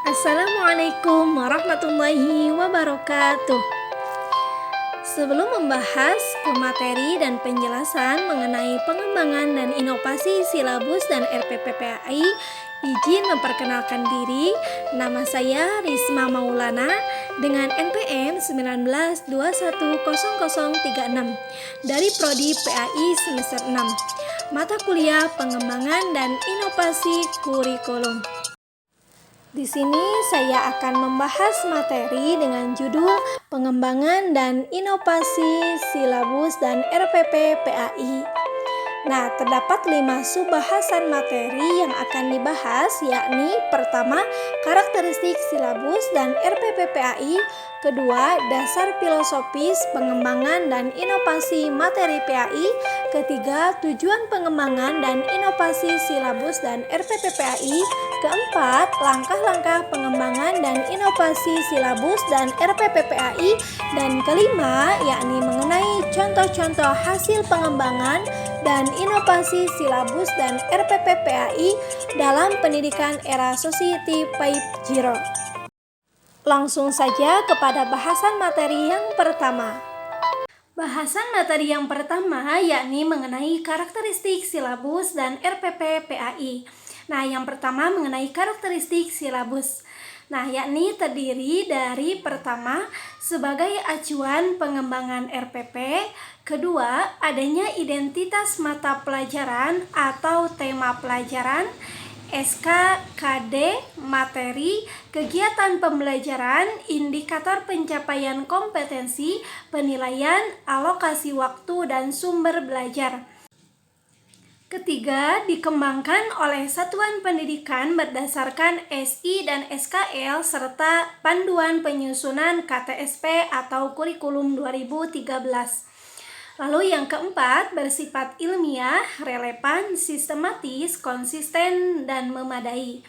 Assalamualaikum warahmatullahi wabarakatuh. Sebelum membahas materi dan penjelasan mengenai pengembangan dan inovasi silabus dan RPPPAI, izin memperkenalkan diri. Nama saya Risma Maulana dengan NPM 19210036 dari Prodi PAI semester 6, mata kuliah pengembangan dan inovasi kurikulum. Di sini saya akan membahas materi dengan judul pengembangan dan inovasi silabus dan RPP PAI. Nah, terdapat 5 subbahasan materi yang akan dibahas, yakni pertama, karakteristik silabus dan RPP PAI, kedua, dasar filosofis pengembangan dan inovasi materi PAI, ketiga, tujuan pengembangan dan inovasi silabus dan RPP PAI, keempat, langkah-langkah pengembangan dan inovasi silabus dan RPP PAI, dan kelima, yakni mengenai contoh-contoh hasil pengembangan dan inovasi silabus dan RPP PAI dalam pendidikan era Society 5.0. Langsung saja kepada bahasan materi yang pertama. Bahasan materi yang pertama yakni mengenai karakteristik silabus dan RPP PAI. Nah, yang pertama mengenai karakteristik silabus. Nah, yakni terdiri dari pertama, sebagai acuan pengembangan RPP, kedua, adanya identitas mata pelajaran atau tema pelajaran, SKKD, materi, kegiatan pembelajaran, indikator pencapaian kompetensi, penilaian, alokasi waktu, dan sumber belajar. Ketiga, dikembangkan oleh satuan pendidikan berdasarkan SI dan SKL serta panduan penyusunan KTSP atau kurikulum 2013. Lalu yang keempat, bersifat ilmiah, relevan, sistematis, konsisten, dan memadai.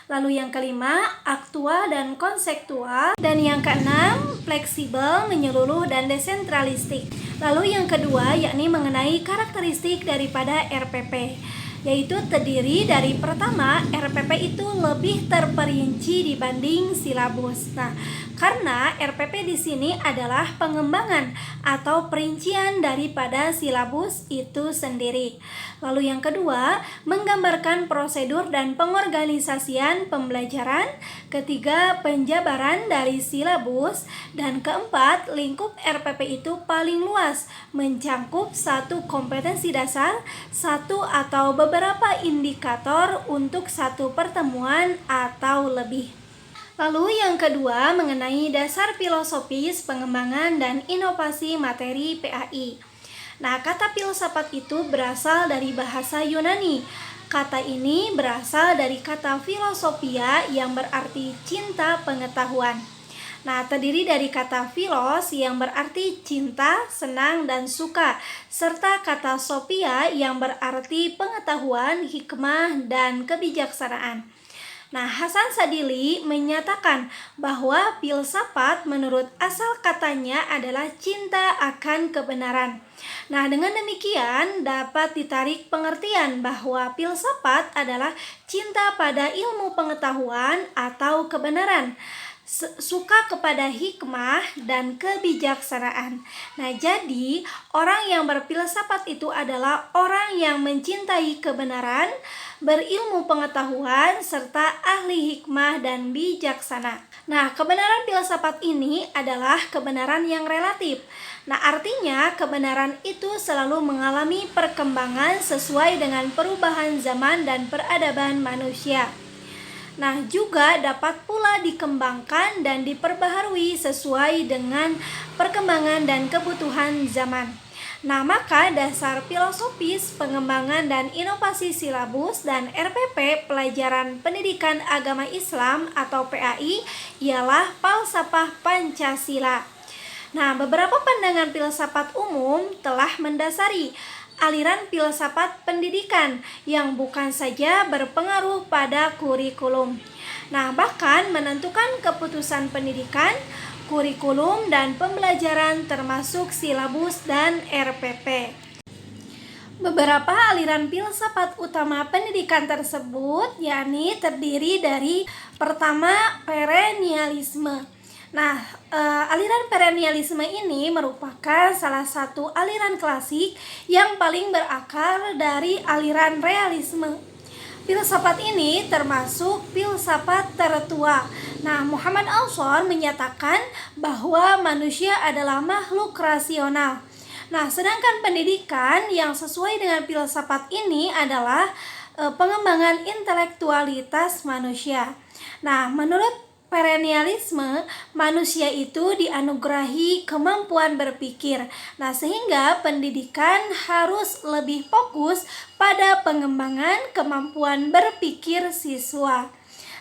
Lalu yang kelima, aktual dan konseptual. Dan yang keenam, fleksibel, menyeluruh, dan desentralistik. Lalu yang kedua, yakni mengenai karakteristik daripada RPP, yaitu terdiri dari pertama, RPP itu lebih terperinci dibanding silabus. Nah, karena RPP di sini adalah pengembangan atau perincian daripada silabus itu sendiri. Lalu yang kedua, menggambarkan prosedur dan pengorganisasian pembelajaran. Ketiga, penjabaran dari silabus. Dan keempat, lingkup RPP itu paling luas, mencangkup satu kompetensi dasar, satu atau beberapa indikator untuk satu pertemuan atau lebih. Lalu yang kedua mengenai dasar filosofis pengembangan dan inovasi materi PAI. Nah, kata filsafat itu berasal dari bahasa Yunani. Kata ini berasal dari kata filosofia yang berarti cinta pengetahuan. Nah, terdiri dari kata philos yang berarti cinta, senang, dan suka, serta kata sophia yang berarti pengetahuan, hikmah, dan kebijaksanaan. Nah, Hasan Sadili menyatakan bahwa filsafat menurut asal katanya adalah cinta akan kebenaran. Nah, dengan demikian dapat ditarik pengertian bahwa filsafat adalah cinta pada ilmu pengetahuan atau kebenaran, suka kepada hikmah dan kebijaksanaan. Nah, jadi orang yang berfilsafat itu adalah orang yang mencintai kebenaran, berilmu pengetahuan, serta ahli hikmah dan bijaksana. Nah, kebenaran filsafat ini adalah kebenaran yang relatif. Nah, artinya kebenaran itu selalu mengalami perkembangan sesuai dengan perubahan zaman dan peradaban manusia. Nah, juga dapat pula dikembangkan dan diperbaharui sesuai dengan perkembangan dan kebutuhan zaman. Nah, maka dasar filosofis pengembangan dan inovasi silabus dan RPP pelajaran pendidikan agama Islam atau PAI ialah falsafah Pancasila. Nah, beberapa pandangan filsafat umum telah mendasari aliran filsafat pendidikan yang bukan saja berpengaruh pada kurikulum. Nah, bahkan menentukan keputusan pendidikan, kurikulum, dan pembelajaran termasuk silabus dan RPP. Beberapa aliran filsafat utama pendidikan tersebut yakni terdiri dari Pertama, perennialisme. Nah, aliran perennialisme ini merupakan salah satu aliran klasik yang paling berakar dari aliran realisme. Filsafat ini termasuk filsafat tertua. Nah, Muhammad Al-Shor menyatakan bahwa manusia adalah makhluk rasional. Nah, sedangkan pendidikan yang sesuai dengan filsafat ini adalah pengembangan intelektualitas manusia. Nah, menurut perennialisme, manusia itu dianugerahi kemampuan berpikir. Nah, sehingga pendidikan harus lebih fokus pada pengembangan kemampuan berpikir siswa.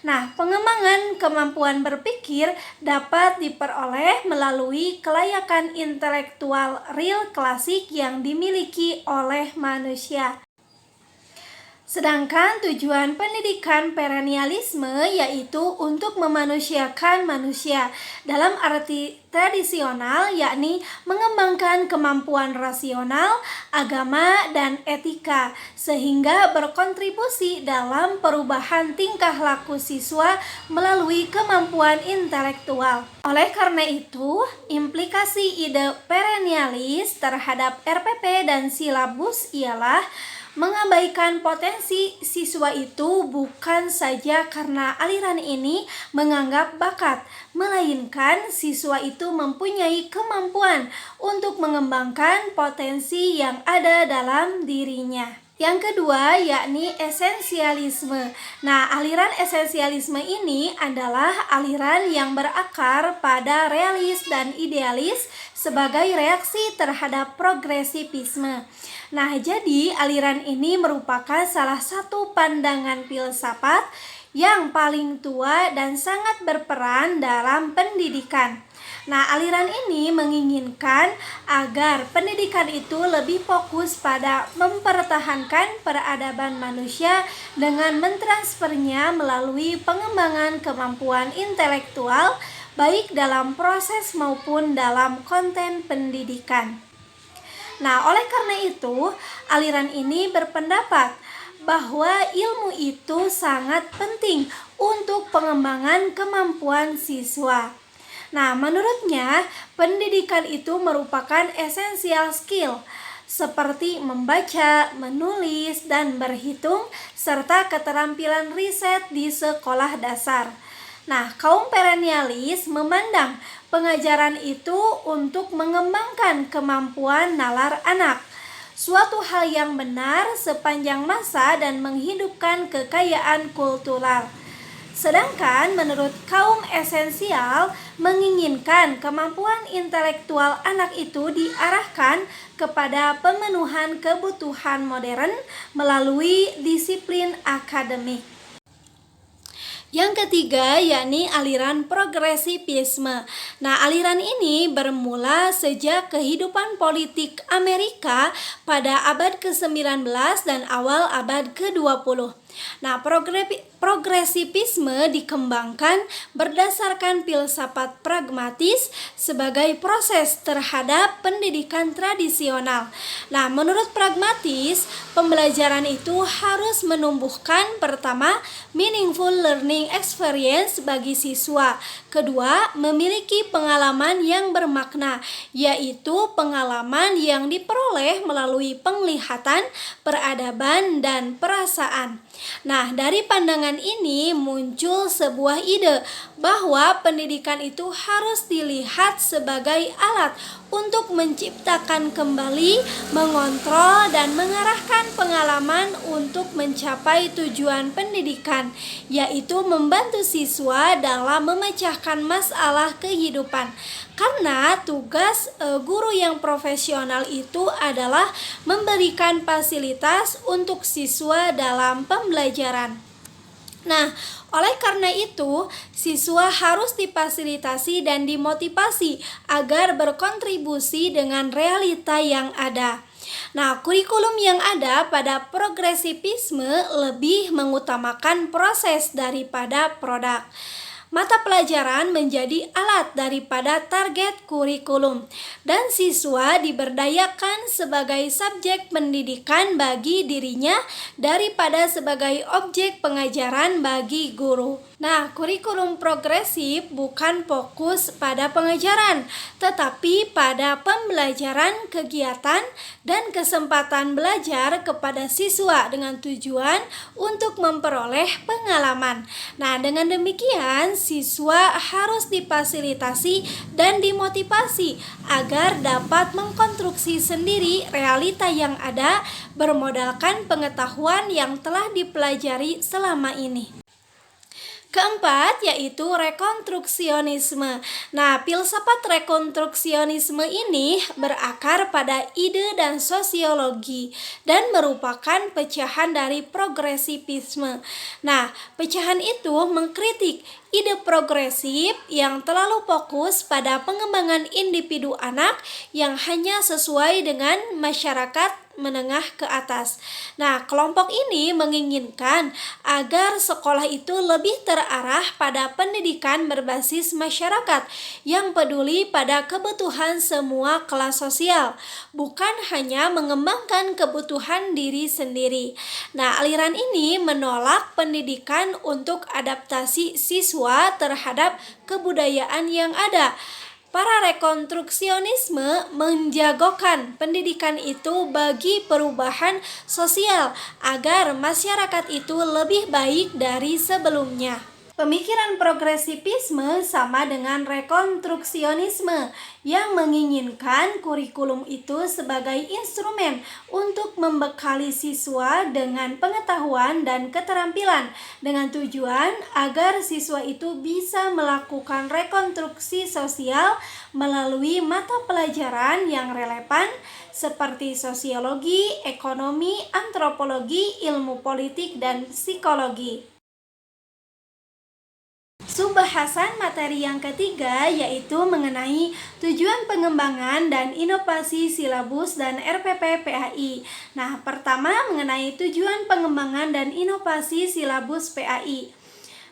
Nah, pengembangan kemampuan berpikir dapat diperoleh melalui kelayakan intelektual real klasik yang dimiliki oleh manusia. Sedangkan tujuan pendidikan perennialisme yaitu untuk memanusiakan manusia dalam arti tradisional, yakni mengembangkan kemampuan rasional, agama, dan etika sehingga berkontribusi dalam perubahan tingkah laku siswa melalui kemampuan intelektual. Oleh karena itu, implikasi ide perennialis terhadap RPP dan silabus ialah mengabaikan potensi siswa itu bukan saja karena aliran ini menganggap bakat, melainkan siswa itu mempunyai kemampuan untuk mengembangkan potensi yang ada dalam dirinya. Yang kedua yakni esensialisme. Nah, aliran esensialisme ini adalah aliran yang berakar pada realis dan idealis sebagai reaksi terhadap progresivisme. Nah, jadi aliran ini merupakan salah satu pandangan filsafat yang paling tua dan sangat berperan dalam pendidikan. Nah, aliran ini menginginkan agar pendidikan itu lebih fokus pada mempertahankan peradaban manusia dengan mentransfernya melalui pengembangan kemampuan intelektual baik dalam proses maupun dalam konten pendidikan. Nah, oleh karena itu, aliran ini berpendapat bahwa ilmu itu sangat penting untuk pengembangan kemampuan siswa. Nah, menurutnya, pendidikan itu merupakan esensial skill seperti membaca, menulis, dan berhitung, serta keterampilan riset di sekolah dasar. Nah, kaum perennialis memandang pengajaran itu untuk mengembangkan kemampuan nalar anak, suatu hal yang benar sepanjang masa dan menghidupkan kekayaan kultural. Sedangkan menurut kaum esensial menginginkan kemampuan intelektual anak itu diarahkan kepada pemenuhan kebutuhan modern melalui disiplin akademik. Yang ketiga yakni aliran progresivisme. Nah, aliran ini bermula sejak kehidupan politik Amerika pada abad ke-19 dan awal abad ke-20. Nah, progresivisme dikembangkan berdasarkan filsafat pragmatis sebagai proses terhadap pendidikan tradisional. Nah, menurut pragmatis, pembelajaran itu harus menumbuhkan pertama, meaningful learning experience bagi siswa. Kedua, memiliki pengalaman yang bermakna, yaitu pengalaman yang diperoleh melalui penglihatan, peradaban, dan perasaan. Nah, dari pandangan ini muncul sebuah ide bahwa pendidikan itu harus dilihat sebagai alat untuk menciptakan kembali, mengontrol, dan mengarahkan pengalaman untuk mencapai tujuan pendidikan, yaitu membantu siswa dalam memecahkan masalah kehidupan. Karena tugas guru yang profesional itu adalah memberikan fasilitas untuk siswa dalam pembelajaran. Nah, oleh karena itu, siswa harus difasilitasi dan dimotivasi agar berkontribusi dengan realita yang ada. Nah, kurikulum yang ada pada progresivisme lebih mengutamakan proses daripada produk. mata pelajaran menjadi alat daripada target kurikulum, dan siswa diberdayakan sebagai subjek pendidikan bagi dirinya daripada sebagai objek pengajaran bagi guru. Nah, kurikulum progresif bukan fokus pada pengajaran, tetapi pada pembelajaran, kegiatan, dan kesempatan belajar kepada siswa dengan tujuan untuk memperoleh pengalaman. Nah, dengan demikian siswa harus difasilitasi dan dimotivasi agar dapat mengkonstruksi sendiri realita yang ada bermodalkan pengetahuan yang telah dipelajari selama ini. Keempat, yaitu rekonstruksionisme. Nah, filsafat rekonstruksionisme ini berakar pada ide dan sosiologi dan merupakan pecahan dari progresivisme. Nah, pecahan itu mengkritik ide progresif yang terlalu fokus pada pengembangan individu anak yang hanya sesuai dengan masyarakat menengah ke atas. Nah, kelompok ini menginginkan agar sekolah itu lebih terarah pada pendidikan berbasis masyarakat yang peduli pada kebutuhan semua kelas sosial, bukan hanya mengembangkan kebutuhan diri sendiri. Nah, aliran ini menolak pendidikan untuk adaptasi siswa terhadap kebudayaan yang ada. Para rekonstruksionisme menjagokan pendidikan itu bagi perubahan sosial agar masyarakat itu lebih baik dari sebelumnya. Pemikiran progresivisme sama dengan rekonstruksionisme yang menginginkan kurikulum itu sebagai instrumen untuk membekali siswa dengan pengetahuan dan keterampilan dengan tujuan agar siswa itu bisa melakukan rekonstruksi sosial melalui mata pelajaran yang relevan seperti sosiologi, ekonomi, antropologi, ilmu politik, dan psikologi. Subbahasan materi yang ketiga yaitu mengenai tujuan pengembangan dan inovasi silabus dan RPP PAI. Nah, pertama mengenai tujuan pengembangan dan inovasi silabus PAI.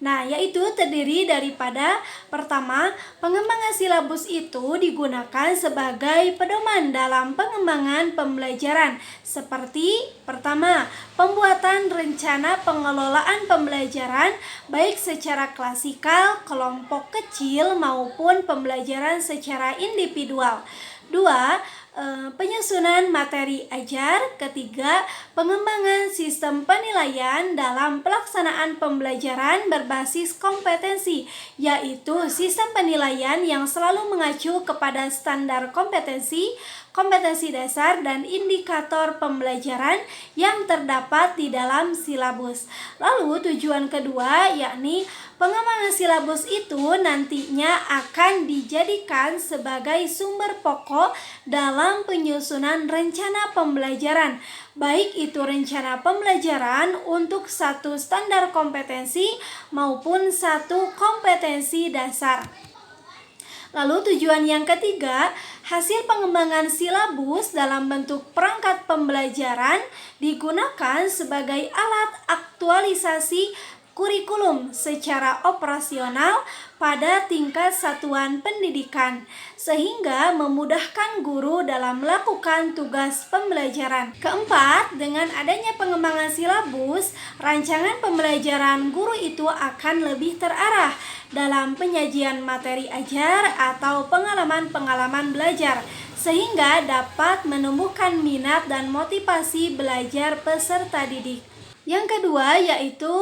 Nah, yaitu terdiri daripada pertama, pengembangan silabus itu digunakan sebagai pedoman dalam pengembangan pembelajaran seperti pertama, pembuatan rencana pengelolaan pembelajaran baik secara klasikal, kelompok kecil maupun pembelajaran secara individual. Dua, penyusunan materi ajar. Ketiga, pengembangan sistem penilaian dalam pelaksanaan pembelajaran berbasis kompetensi, yaitu sistem penilaian yang selalu mengacu kepada standar kompetensi, kompetensi dasar, dan indikator pembelajaran yang terdapat di dalam silabus. Lalu tujuan kedua yakni pengembangan silabus itu nantinya akan dijadikan sebagai sumber pokok dalam penyusunan rencana pembelajaran, baik itu rencana pembelajaran untuk satu standar kompetensi maupun satu kompetensi dasar. Lalu tujuan yang ketiga, hasil pengembangan silabus dalam bentuk perangkat pembelajaran digunakan sebagai alat aktualisasi kurikulum secara operasional pada tingkat satuan pendidikan, sehingga memudahkan guru dalam melakukan tugas pembelajaran. Keempat, dengan adanya pengembangan silabus, rancangan pembelajaran guru itu akan lebih terarah dalam penyajian materi ajar atau pengalaman-pengalaman belajar, sehingga dapat menumbuhkan minat dan motivasi belajar peserta didik. Yang kedua yaitu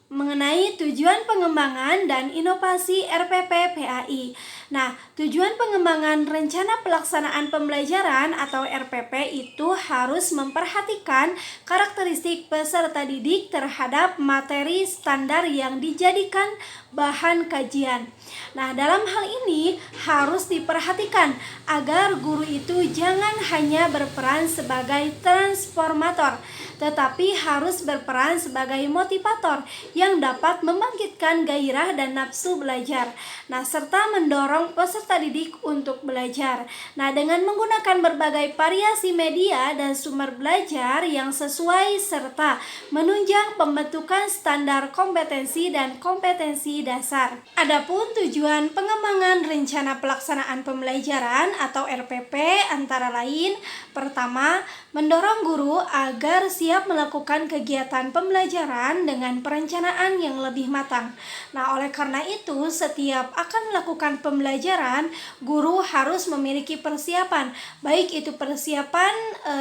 mengenai tujuan pengembangan dan inovasi RPP PAI. Nah, tujuan pengembangan rencana pelaksanaan pembelajaran atau RPP itu harus memperhatikan karakteristik peserta didik terhadap materi standar yang dijadikan bahan kajian. Nah, dalam hal ini harus diperhatikan agar guru itu jangan hanya berperan sebagai transformator, tetapi harus berperan sebagai motivator yang dapat membangkitkan gairah dan nafsu belajar. Nah, serta mendorong mendorong peserta didik untuk belajar. Nah, dengan menggunakan berbagai variasi media dan sumber belajar yang sesuai serta menunjang pembentukan standar kompetensi dan kompetensi dasar. Adapun tujuan pengembangan rencana pelaksanaan pembelajaran atau RPP antara lain: pertama, mendorong guru agar siap melakukan kegiatan pembelajaran dengan perencanaan yang lebih matang. Nah, oleh karena itu, setiap akan melakukan pembelajaran, guru harus memiliki persiapan, baik itu persiapan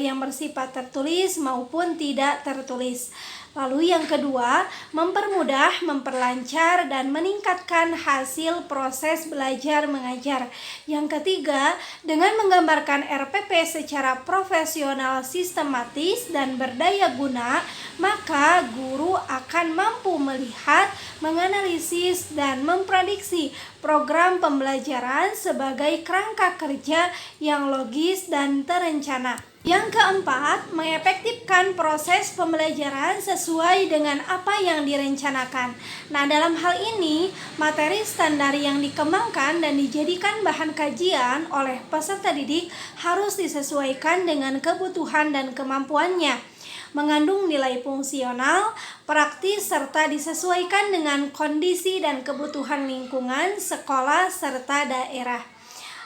yang bersifat tertulis maupun tidak tertulis. Lalu yang kedua, mempermudah, memperlancar, dan meningkatkan hasil proses belajar mengajar. Yang ketiga, dengan menggambarkan RPP secara profesional, sistematis, dan berdaya guna, maka guru akan mampu melihat, menganalisis, dan memprediksi program pembelajaran sebagai kerangka kerja yang logis dan terencana. Yang keempat, mengefektifkan proses pembelajaran sesuai dengan apa yang direncanakan. Nah, dalam hal ini, materi standar yang dikembangkan dan dijadikan bahan kajian oleh peserta didik harus disesuaikan dengan kebutuhan dan kemampuannya, mengandung nilai fungsional, praktis, serta disesuaikan dengan kondisi dan kebutuhan lingkungan, sekolah, serta daerah.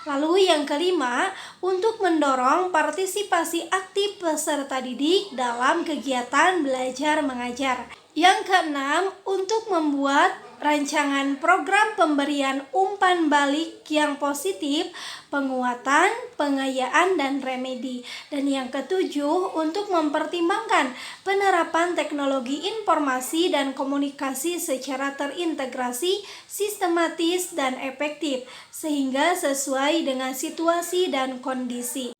Lalu yang kelima, untuk mendorong partisipasi aktif peserta didik dalam kegiatan belajar mengajar. Yang keenam, untuk membuat rancangan program pemberian umpan balik yang positif, penguatan, pengayaan, dan remedi. Dan yang ketujuh, untuk mempertimbangkan penerapan teknologi informasi dan komunikasi secara terintegrasi, sistematis, dan efektif, sehingga sesuai dengan situasi dan kondisi.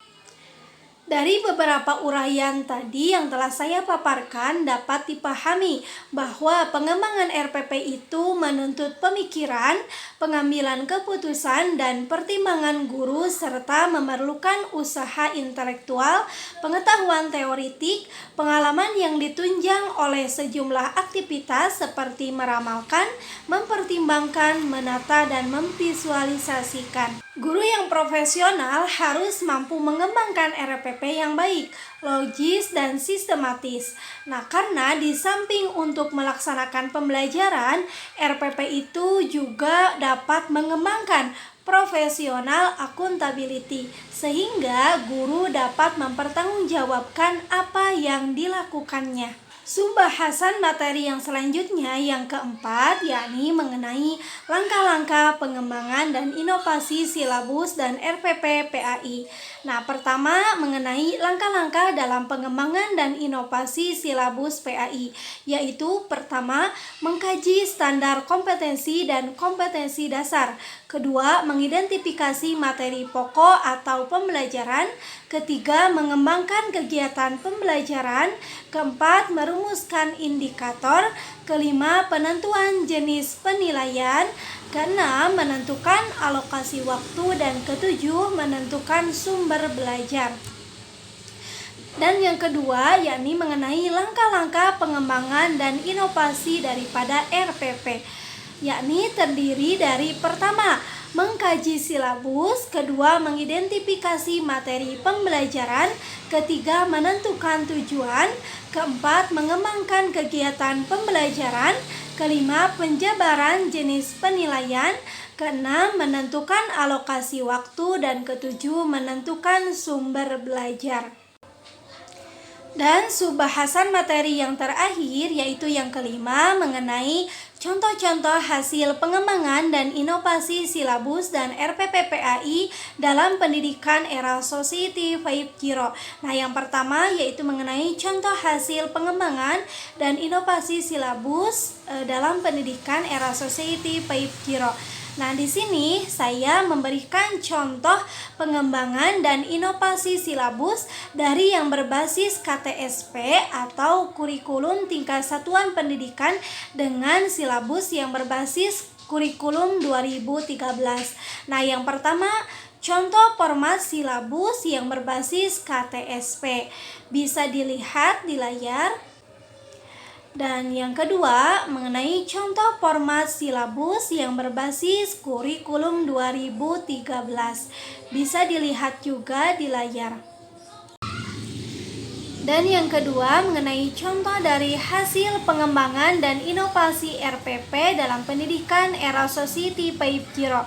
Dari beberapa uraian tadi yang telah saya paparkan, dapat dipahami bahwa pengembangan RPP itu menuntut pemikiran, pengambilan keputusan, dan pertimbangan guru, serta memerlukan usaha intelektual, pengetahuan teoritik, pengalaman yang ditunjang oleh sejumlah aktivitas seperti meramalkan, mempertimbangkan, menata, dan memvisualisasikan. Guru yang profesional harus mampu mengembangkan RPP yang baik, logis, dan sistematis. Nah, karena di samping untuk melaksanakan pembelajaran, RPP itu juga dapat mengembangkan profesional accountability, sehingga guru dapat mempertanggungjawabkan apa yang dilakukannya. Pembahasan materi yang selanjutnya yang keempat, yakni mengenai langkah-langkah pengembangan dan inovasi silabus dan RPP PAI. Nah, pertama mengenai langkah-langkah dalam pengembangan dan inovasi silabus PAI, yaitu pertama, mengkaji standar kompetensi dan kompetensi dasar. Kedua, mengidentifikasi materi pokok atau pembelajaran. Ketiga, mengembangkan kegiatan pembelajaran. Keempat, merumuskan indikator. Kelima, penentuan jenis penilaian. Keenam, menentukan alokasi waktu. Dan ketujuh, menentukan sumber belajar. Dan yang kedua, yakni mengenai langkah-langkah pengembangan dan inovasi daripada RPP, yakni terdiri dari pertama, mengkaji silabus, kedua, mengidentifikasi materi pembelajaran, ketiga, menentukan tujuan, keempat, mengembangkan kegiatan pembelajaran, kelima, penjabaran jenis penilaian, keenam, menentukan alokasi waktu, dan ketujuh, menentukan sumber belajar. Dan subbahasan materi yang terakhir, yaitu yang kelima, mengenai contoh-contoh hasil pengembangan dan inovasi silabus dan RPP PAI dalam pendidikan era Society 5.0. Nah, yang pertama yaitu mengenai contoh hasil pengembangan dan inovasi silabus dalam pendidikan era Society 5.0. Nah, di sini saya memberikan contoh pengembangan dan inovasi silabus dari yang berbasis KTSP atau kurikulum tingkat satuan pendidikan dengan silabus yang berbasis kurikulum 2013. Nah, yang pertama, contoh format silabus yang berbasis KTSP. Bisa dilihat di layar. Dan yang kedua, mengenai contoh format silabus yang berbasis kurikulum 2013. Bisa dilihat juga di layar. Dan yang kedua, mengenai contoh dari hasil pengembangan dan inovasi RPP dalam pendidikan era Society 5.0.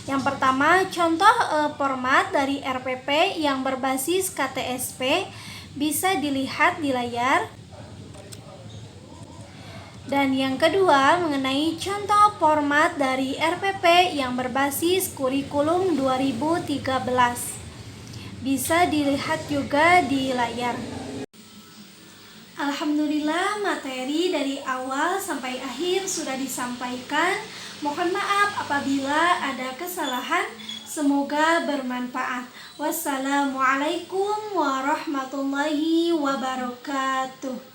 Yang pertama, contoh format dari RPP yang berbasis KTSP bisa dilihat di layar. Dan yang kedua, mengenai contoh format dari RPP yang berbasis kurikulum 2013. Bisa dilihat juga di layar. Alhamdulillah, materi dari awal sampai akhir sudah disampaikan. Mohon maaf apabila ada kesalahan. Semoga bermanfaat. Wassalamualaikum warahmatullahi wabarakatuh.